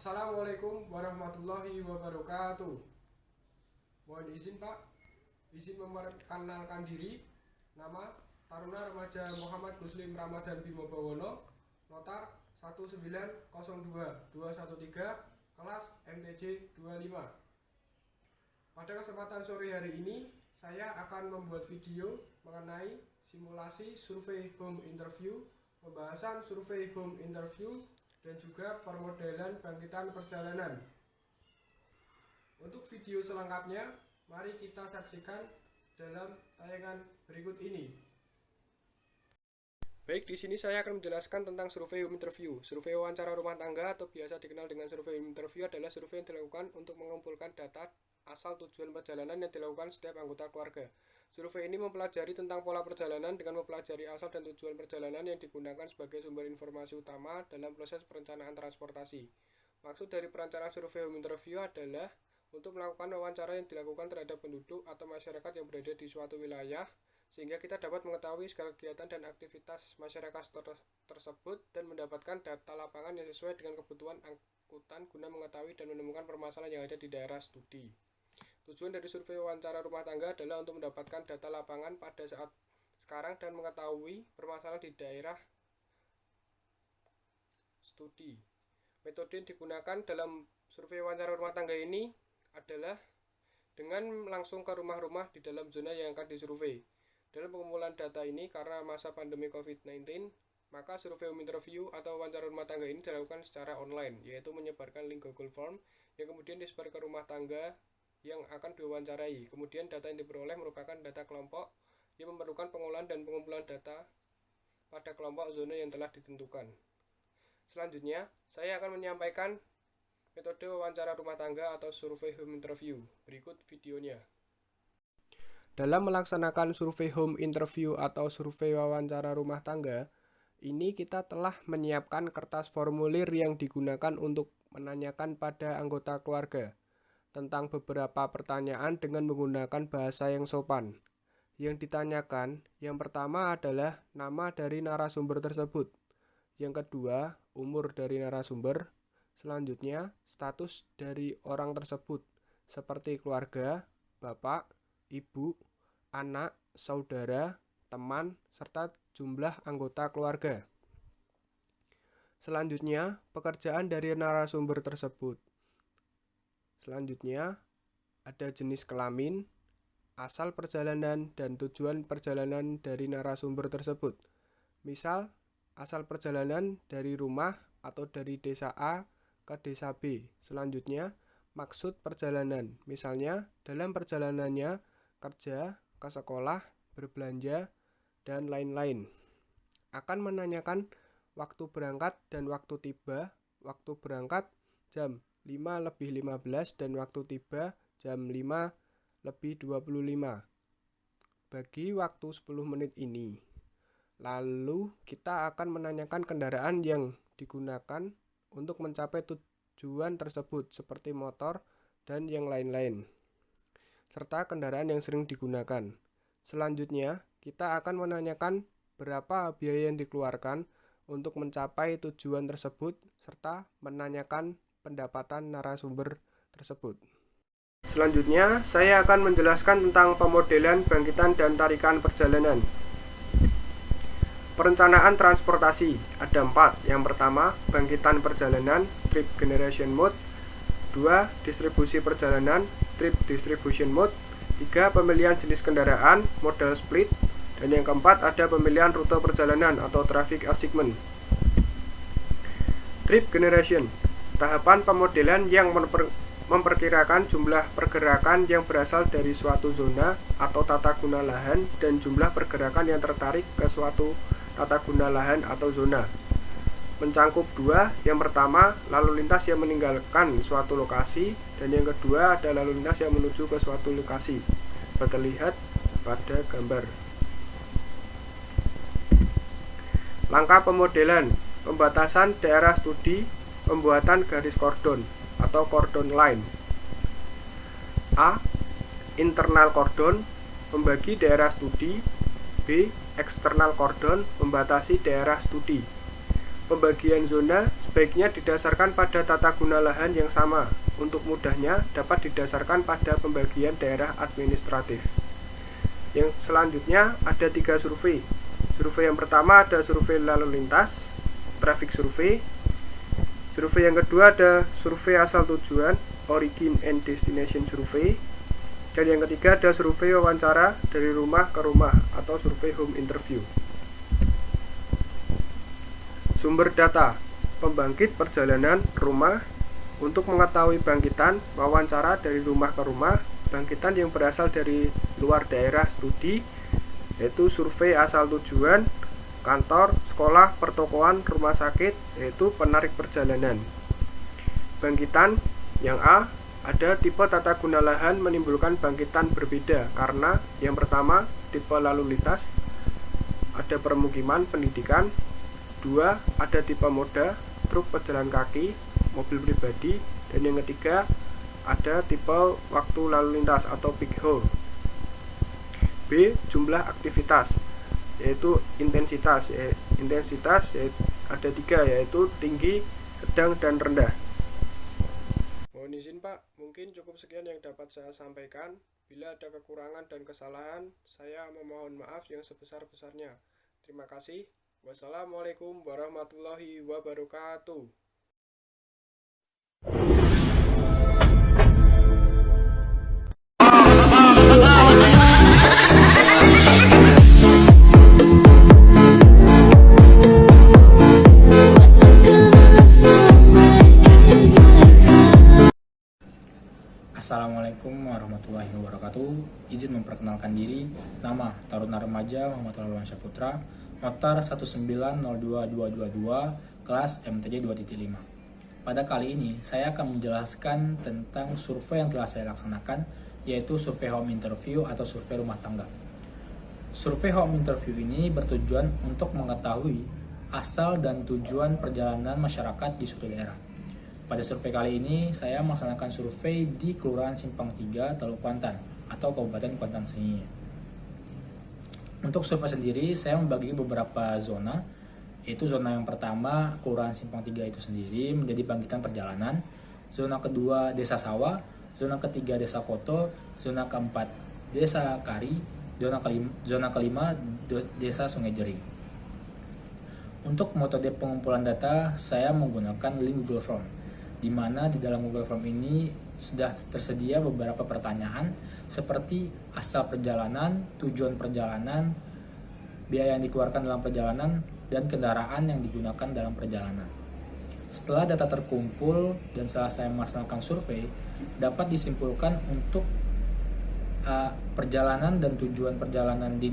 Assalamualaikum warahmatullahi wabarakatuh. Mohon izin Pak, izin memperkenalkan diri. Nama Taruna Remaja Muhammad Muslim Ramadan Bimo Bawono, Notar 1902213, kelas MTJ 25. Pada kesempatan sore hari ini, saya akan membuat video mengenai simulasi survei home interview, pembahasan survei home interview, dan juga permodelan bangkitan perjalanan. Untuk video selengkapnya, mari kita saksikan dalam tayangan berikut ini. Baik, di sini saya akan menjelaskan tentang survei home interview. Survei wawancara rumah tangga atau biasa dikenal dengan survei home interview adalah survei yang dilakukan untuk mengumpulkan data asal tujuan perjalanan yang dilakukan setiap anggota keluarga. Survei ini mempelajari tentang pola perjalanan dengan mempelajari asal dan tujuan perjalanan yang digunakan sebagai sumber informasi utama dalam proses perencanaan transportasi. Maksud dari perencanaan survei home interview adalah untuk melakukan wawancara yang dilakukan terhadap penduduk atau masyarakat yang berada di suatu wilayah, sehingga kita dapat mengetahui segala kegiatan dan aktivitas masyarakat tersebut dan mendapatkan data lapangan yang sesuai dengan kebutuhan angkutan guna mengetahui dan menemukan permasalahan yang ada di daerah studi. Tujuan dari survei wawancara rumah tangga adalah untuk mendapatkan data lapangan pada saat sekarang dan mengetahui permasalahan di daerah studi. Metode yang digunakan dalam survei wawancara rumah tangga ini adalah dengan langsung ke rumah-rumah di dalam zona yang akan disurvei. Dalam pengumpulan data ini, karena masa pandemi COVID-19, maka survei home interview atau wawancara rumah tangga ini dilakukan secara online, yaitu menyebarkan link Google Form yang kemudian disebar ke rumah tangga yang akan diwawancarai. Kemudian data yang diperoleh merupakan data kelompok yang memerlukan pengolahan dan pengumpulan data pada kelompok zona yang telah ditentukan. Selanjutnya, saya akan menyampaikan metode wawancara rumah tangga atau survei home interview. Berikut videonya. Dalam melaksanakan survei home interview atau survei wawancara rumah tangga, ini kita telah menyiapkan kertas formulir yang digunakan untuk menanyakan pada anggota keluarga tentang beberapa pertanyaan dengan menggunakan bahasa yang sopan. Yang ditanyakan, yang pertama adalah nama dari narasumber tersebut. Yang kedua, umur dari narasumber. Selanjutnya, status dari orang tersebut, seperti keluarga, bapak, ibu, anak, saudara, teman, serta jumlah anggota keluarga. Selanjutnya, pekerjaan dari narasumber tersebut. Selanjutnya, ada jenis kelamin, asal perjalanan, dan tujuan perjalanan dari narasumber tersebut. Misal, asal perjalanan dari rumah atau dari desa A ke desa B. Selanjutnya, maksud perjalanan. Misalnya, dalam perjalanannya kerja, ke sekolah, berbelanja, dan lain-lain. Akan menanyakan waktu berangkat dan waktu tiba. Waktu berangkat jam 5:15 dan waktu tiba jam 5:25. Bagi waktu 10 menit ini. Lalu kita akan menanyakan kendaraan yang digunakan untuk mencapai tujuan tersebut seperti motor dan yang lain-lain, serta kendaraan yang sering digunakan. Selanjutnya, kita akan menanyakan berapa biaya yang dikeluarkan untuk mencapai tujuan tersebut serta menanyakan pendapatan narasumber tersebut. Selanjutnya, saya akan menjelaskan tentang pemodelan bangkitan dan tarikan perjalanan. Perencanaan transportasi ada 4. Yang pertama, bangkitan perjalanan, trip generation mode. 2. Distribusi perjalanan, trip distribution mode. 3. Pemilihan jenis kendaraan, model split. Dan yang keempat, ada pemilihan rute perjalanan atau traffic assignment. Trip generation, tahapan pemodelan yang memperkirakan jumlah pergerakan yang berasal dari suatu zona atau tata guna lahan dan jumlah pergerakan yang tertarik ke suatu tata guna lahan atau zona. Mencangkup 2, yang pertama lalu lintas yang meninggalkan suatu lokasi dan yang kedua ada lalu lintas yang menuju ke suatu lokasi. Terlihat pada gambar. Langkah pemodelan, pembatasan daerah studi, pembuatan garis kordon atau cordon line. A. Internal cordon, membagi daerah studi. B. External cordon, membatasi daerah studi. Pembagian zona sebaiknya didasarkan pada tata guna lahan yang sama. Untuk mudahnya dapat didasarkan pada pembagian daerah administratif. Yang selanjutnya ada 3 survei. Survei yang pertama ada survei lalu lintas, traffic survey. Survei yang kedua ada survei asal tujuan, origin and destination survey. Dan yang ketiga ada survei wawancara dari rumah ke rumah atau survei home interview. Sumber data pembangkit perjalanan rumah untuk mengetahui bangkitan wawancara dari rumah ke rumah, bangkitan yang berasal dari luar daerah studi, yaitu survei asal tujuan, kantor, sekolah, pertokoan, rumah sakit, yaitu penarik perjalanan. Bangkitan yang A, ada tipe tata guna lahan menimbulkan bangkitan berbeda karena yang pertama tipe lalu lintas, ada permukiman, pendidikan. 2, ada tipe moda, truk pejalan kaki, mobil pribadi. Dan yang ketiga ada tipe waktu lalu lintas atau peak hour. B, jumlah aktivitas, yaitu intensitas. Intensitas ada 3, yaitu tinggi, sedang, dan rendah. Mohon izin Pak, mungkin cukup sekian yang dapat saya sampaikan. Bila ada kekurangan dan kesalahan, saya memohon maaf yang sebesar-besarnya. Terima kasih. Wassalamualaikum warahmatullahi wabarakatuh. Assalamualaikum warahmatullahi wabarakatuh. Izin memperkenalkan diri. Nama Taruna Remaja Muhammad Alwansyah Putra, notar 1902222, kelas MTJ 2.5. Pada kali ini saya akan menjelaskan tentang survei yang telah saya laksanakan, yaitu survei home interview atau survei rumah tangga. Survei home interview ini bertujuan untuk mengetahui asal dan tujuan perjalanan masyarakat di suatu daerah. Pada survei kali ini, saya melaksanakan survei di Kelurahan Simpang 3, Teluk Kuantan, atau Kabupaten Kuantan Sengingi. Untuk survei sendiri, saya membagi beberapa zona, yaitu zona yang pertama, Kelurahan Simpang 3 itu sendiri, menjadi bangkitan perjalanan. Zona kedua, Desa Sawah. Zona ketiga, Desa Koto. Zona keempat, Desa Kari. Zona kelima, Desa Sungai Jering. Untuk metode pengumpulan data, saya menggunakan link Google Form, di mana di dalam Google Form ini sudah tersedia beberapa pertanyaan seperti asal perjalanan, tujuan perjalanan, biaya yang dikeluarkan dalam perjalanan, dan kendaraan yang digunakan dalam perjalanan. Setelah data terkumpul dan setelah saya melaksanakan survei, dapat disimpulkan untuk perjalanan dan tujuan perjalanan di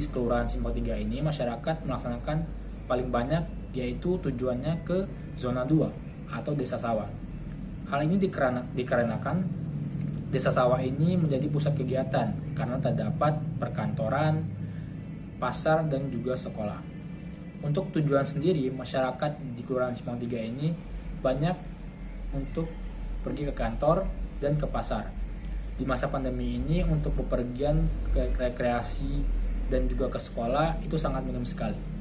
Kelurahan Simpang 3 ini, masyarakat melaksanakan paling banyak, yaitu tujuannya ke zona 2 atau Desa Sawah. Hal ini dikarenakan Desa Sawah ini menjadi pusat kegiatan karena terdapat perkantoran, pasar, dan juga sekolah. Untuk tujuan sendiri, masyarakat di Kelurahan Simpang 3 ini banyak untuk pergi ke kantor dan ke pasar. Di masa pandemi ini untuk bepergian ke rekreasi dan juga ke sekolah itu sangat minim sekali.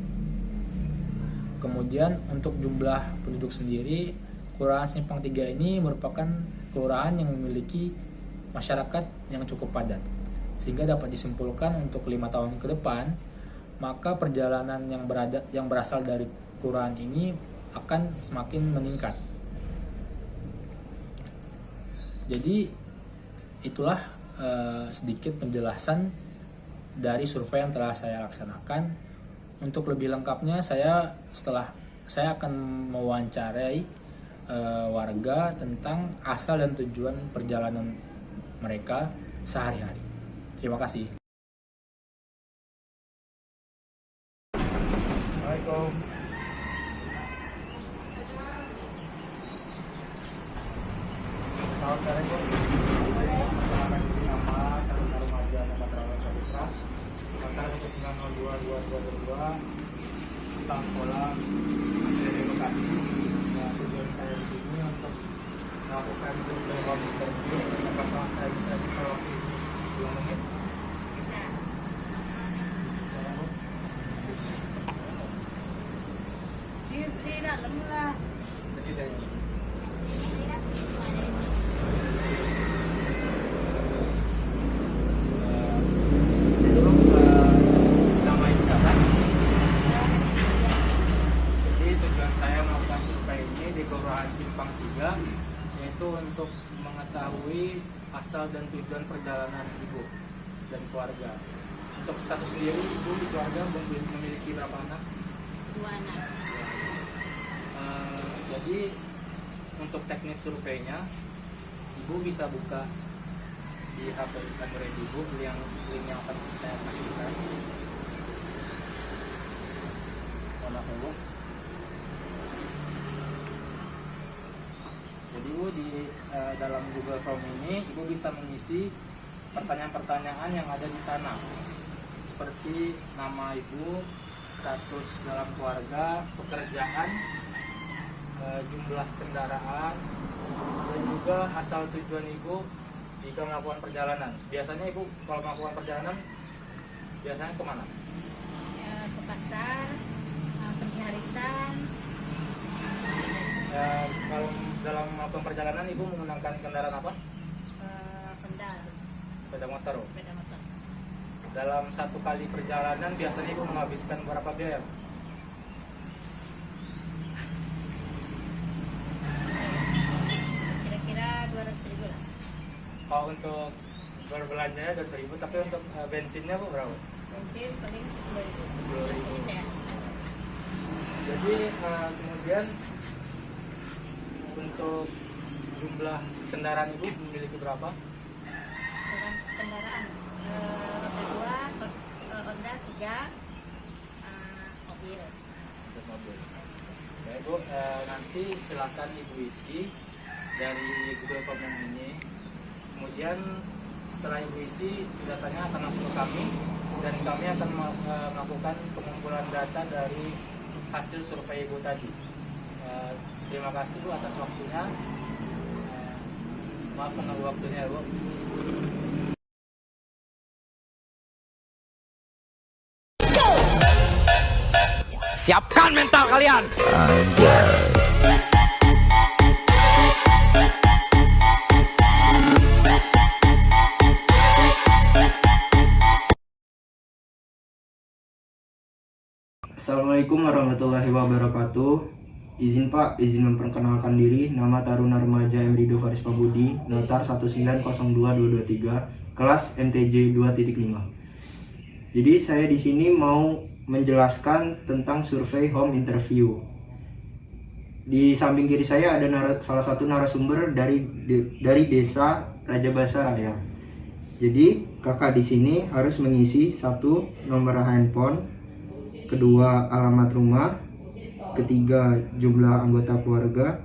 Kemudian untuk jumlah penduduk sendiri, Kelurahan Simpang 3 ini merupakan kelurahan yang memiliki masyarakat yang cukup padat, sehingga dapat disimpulkan untuk 5 tahun ke depan, maka perjalanan yang berasal dari kelurahan ini akan semakin meningkat. Jadi itulah sedikit penjelasan dari survei yang telah saya laksanakan. Untuk lebih lengkapnya saya akan mewawancarai warga tentang asal dan tujuan perjalanan mereka sehari-hari. Terima kasih. Assalamualaikum. Selamat sore, Bu. Nama Taruna Remaja Muhammad Alwansyah Putra, notar 1902222, asal sekolah dari Bekasi. Nah, tujuan saya di sini untuk melakukan survei home interview. Apakah saya bisa waktu 2 menit? Bisa. Di dalam lah. Masih ada ini. Di Kelurahan Simpang 3, yaitu untuk mengetahui asal dan tujuan perjalanan Ibu dan keluarga. Untuk status sendiri, Ibu di keluarga memiliki berapa anak? 2 anak. Jadi untuk teknis surveinya, Ibu bisa buka di HP Android Ibu yang link yang akan saya kasihkan. Jadi Ibu di dalam Google Form ini Ibu bisa mengisi pertanyaan-pertanyaan yang ada di sana, seperti nama Ibu, status dalam keluarga, pekerjaan, jumlah kendaraan, dan juga asal tujuan Ibu jika melakukan perjalanan. Biasanya Ibu kalau melakukan perjalanan biasanya kemana? Ke pasar, pergi arisan. Kalau dalam melakukan perjalanan Ibu menggunakan kendaraan apa? Sepeda motor. Sepeda motor. Dalam satu kali perjalanan biasanya Ibu menghabiskan berapa biaya? Kira-kira 200.000 lah. Kalau untuk berbelanjanya 200.000, tapi untuk bensinnya Bu berapa? Bensin paling 10.000. 10.000. Ya. Jadi kemudian untuk jumlah kendaraan Ibu memiliki berapa? Kendaraan roda 2, Honda 3, mobil. Untuk mobil. Ya Ibu, nanti silakan Ibu isi dari Google Form yang ini. Kemudian setelah Ibu isi, datanya akan masuk ke kami dan kami akan melakukan pengumpulan data dari hasil survei Ibu tadi. Terima kasih Bu atas waktunya. Maaf mengganggu waktunya Bu. Siapkan mental kalian. Assalamualaikum warahmatullahi wabarakatuh. Izin Pak, izin memperkenalkan diri. Nama Taruna Remaja M. Rido Faris Pambudi, Notar 1902223, kelas MTJ 2.5. Jadi saya di sini mau menjelaskan tentang survei home interview. Di samping kiri saya ada salah satu narasumber dari desa Raja Basaraya. Jadi kakak di sini harus mengisi 1. Nomor handphone, 2. alamat rumah, 3. jumlah anggota keluarga,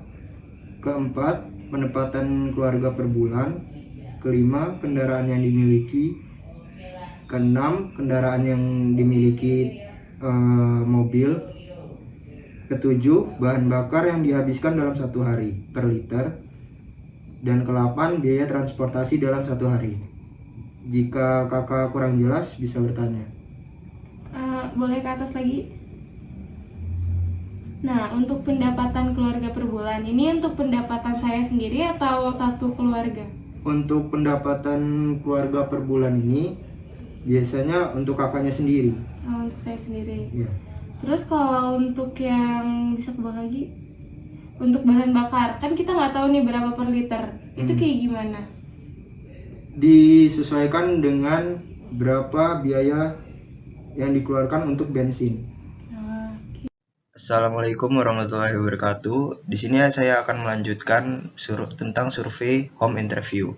4. pendapatan keluarga per bulan, 5. kendaraan yang dimiliki, 6. kendaraan yang dimiliki mobil, 7. bahan bakar yang dihabiskan dalam 1 hari per liter, dan 8. biaya transportasi dalam 1 hari. Jika kakak kurang jelas bisa bertanya. Boleh ke atas lagi? Nah, untuk pendapatan keluarga per bulan, ini untuk pendapatan saya sendiri atau satu keluarga? Untuk pendapatan keluarga per bulan ini biasanya untuk kakaknya sendiri. Oh, untuk saya sendiri. Iya. Terus kalau untuk yang bisa ke bawah lagi, untuk bahan bakar, kan kita nggak tahu nih berapa per liter. Itu kayak gimana? Disesuaikan dengan berapa biaya yang dikeluarkan untuk bensin. Assalamualaikum warahmatullahi wabarakatuh. Di sini saya akan melanjutkan tentang survei home interview.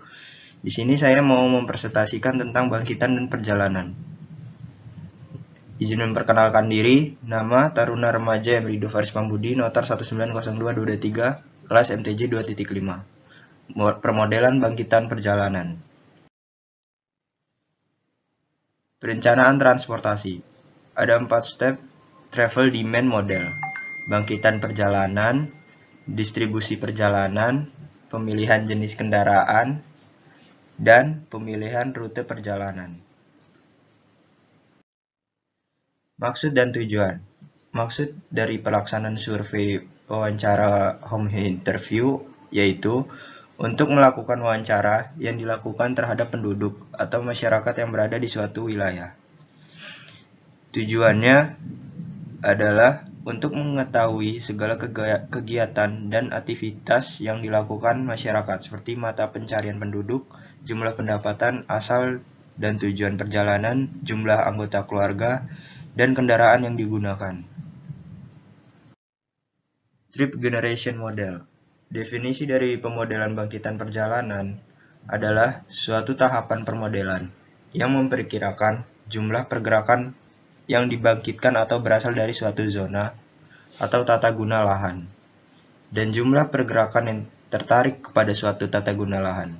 Di sini saya mau mempresentasikan tentang bangkitan dan perjalanan. Izin memperkenalkan diri, nama Taruna Remaja M. Rido Faris Pambudi, Notar 1902223, kelas MTJ 2.5. Permodelan bangkitan perjalanan. Perencanaan transportasi. Ada 4 step travel demand model: bangkitan perjalanan, distribusi perjalanan, pemilihan jenis kendaraan, dan pemilihan rute perjalanan. Maksud dan tujuan. Maksud dari pelaksanaan survei wawancara home interview yaitu untuk melakukan wawancara yang dilakukan terhadap penduduk atau masyarakat yang berada di suatu wilayah. Tujuannya adalah untuk mengetahui segala kegiatan dan aktivitas yang dilakukan masyarakat seperti mata pencarian penduduk, jumlah pendapatan, asal dan tujuan perjalanan, jumlah anggota keluarga, dan kendaraan yang digunakan. Trip Generation Model. Definisi dari pemodelan bangkitan perjalanan adalah suatu tahapan permodelan yang memperkirakan jumlah pergerakan yang dibangkitkan atau berasal dari suatu zona atau tata guna lahan, dan jumlah pergerakan yang tertarik kepada suatu tata guna lahan.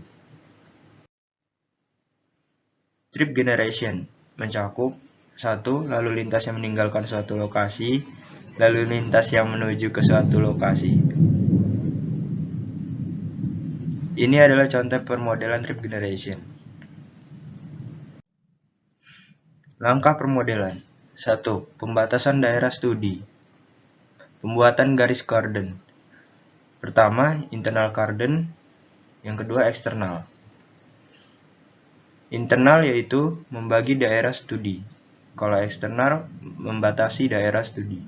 Trip generation mencakup 1. Lalu lintas yang meninggalkan suatu lokasi, lalu lintas yang menuju ke suatu lokasi. Ini adalah contoh permodelan trip generation. Langkah permodelan. 1. Pembatasan daerah studi. Pembuatan garis cordon. Pertama, internal cordon. Yang kedua, eksternal. Internal yaitu membagi daerah studi. Kalau eksternal, membatasi daerah studi.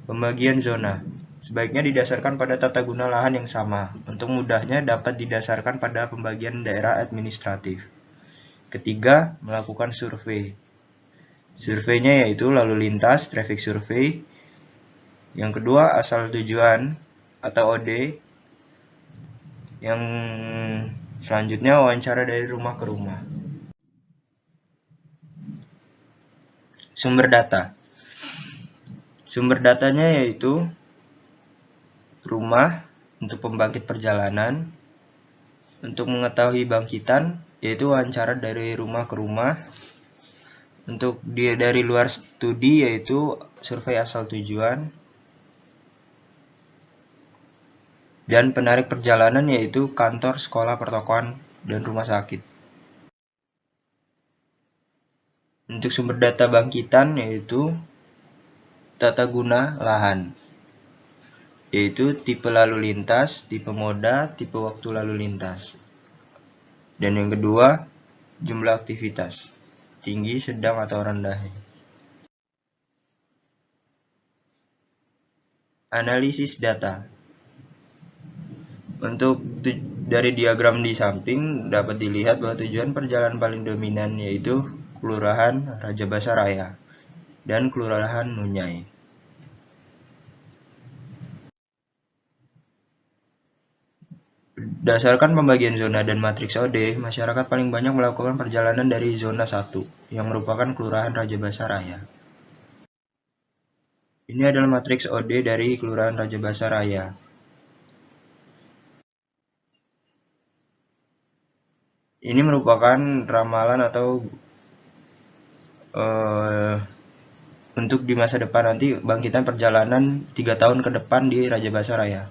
Pembagian zona. Sebaiknya didasarkan pada tata guna lahan yang sama. Untuk mudahnya dapat didasarkan pada pembagian daerah administratif. Ketiga, melakukan survei. Surveinya yaitu lalu lintas, traffic survey. Yang kedua, asal tujuan atau OD. Yang selanjutnya, wawancara dari rumah ke rumah. Sumber data. Sumber datanya yaitu rumah untuk pembangkit perjalanan. Untuk mengetahui bangkitan yaitu wawancara dari rumah ke rumah. Untuk dia dari luar studi yaitu survei asal tujuan. Dan penarik perjalanan yaitu kantor, sekolah, pertokoan, dan rumah sakit. Untuk sumber data bangkitan yaitu tata guna lahan, yaitu tipe lalu lintas, tipe moda, tipe waktu lalu lintas. Dan yang kedua, jumlah aktivitas, tinggi, sedang, atau rendah. Analisis data. Untuk dari diagram di samping dapat dilihat bahwa tujuan perjalanan paling dominan yaitu Kelurahan Raja Basaraya dan Kelurahan Nunyai. Berdasarkan pembagian zona dan matriks OD, masyarakat paling banyak melakukan perjalanan dari zona 1, yang merupakan Kelurahan Raja Basaraya. Ini adalah matriks OD dari Kelurahan Raja Basaraya. Ini merupakan ramalan atau untuk di masa depan nanti bangkitan perjalanan 3 tahun ke depan di Raja Basaraya.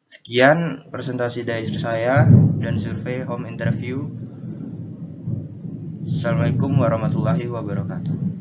Sekian presentasi dari saya dan survei home interview. Assalamualaikum warahmatullahi wabarakatuh.